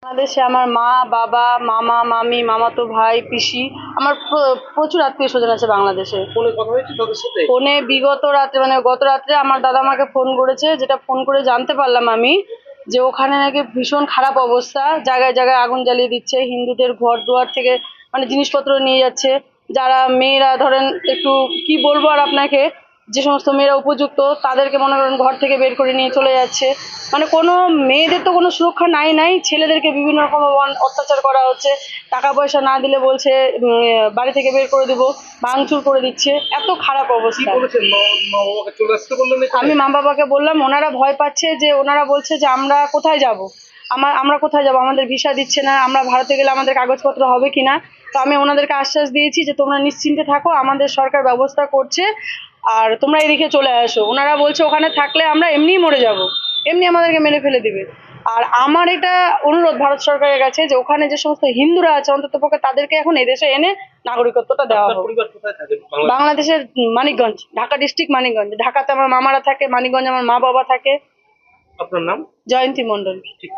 বাংলাদেশে আমার মা, বাবা, মামা, মামি, মামাতো ভাই, পিসি, আমার প্রচুর আত্মীয়-স্বজন আছে বাংলাদেশে। ফোনে কথা হয়েছে তাদের সাথে? ফোনে বিগত রাত্রে মানে গত রাত্রে আমার দাদা আমাকে ফোন করেছে, যেটা ফোন করে জানতে পারলাম আমি যে ওখানে নাকি ভীষণ খারাপ অবস্থা, জায়গায় জায়গায় আগুন জ্বালিয়ে দিচ্ছে, হিন্দুদের ঘর-দুয়ার থেকে মানে জিনিসপত্র নিয়ে যাচ্ছে। যারা মেয়েরা ধরেন একটু কি বলবো আর আপনাকে, যে সমস্ত মেয়েরা উপযুক্ত তাদেরকে মনে করেন ঘর থেকে বের করে নিয়ে চলে যাচ্ছে। মানে কোনো মেয়েদের তো কোনো সুরক্ষা নাই, ছেলেদেরকে বিভিন্ন রকম অত্যাচার করা হচ্ছে। টাকা পয়সা না দিলে বলছে বাড়ি থেকে বের করে দেবো, ভাঙচুর করে দিচ্ছে, এত খারাপ কি অবস্থা। বলেছেন? মা বাবাকে চলে আসতে বললেন এখানে? আমি মা বাবাকে বললাম, ওনারা ভয় পাচ্ছে, যে ওনারা বলছে যে আমরা কোথায় যাব, আমরা কোথায় যাব, আমাদের ভিসা দিচ্ছে না, আমরা ভারতে গেলে আমাদের কাগজপত্র হবে কিনা। তো আমি ওনাদেরকে আশ্বাস দিয়েছি যে তোমরা নিশ্চিন্তে থাকো, আমাদের সরকার ব্যবস্থা করছে, আর তোমরা এদিকে চলে আসো। ওনারা বলছে ওখানে থাকলে আমরা এমনিই মরে যাব, এমনি আমাদেরকে মেরে ফেলে দিবে। আর আমার এটা অনুরোধ ভারত সরকারের কাছে যে ওখানে যে সমস্ত হিন্দুরা আছে অন্তত পক্ষে তাদেরকে এখন এদেশে এনে নাগরিকত্বটা দেওয়া আপনার হোক। পরিবার কোথায় থাকে? বাংলাদেশের মানিকগঞ্জ, ঢাকা ডিস্ট্রিক্ট মানিকগঞ্জ। ঢাকাতে আমার মামারা থাকে, মানিকগঞ্জে আমার মা বাবা থাকে। আপনার নাম? জয়ন্তী মণ্ডল। ঠিক।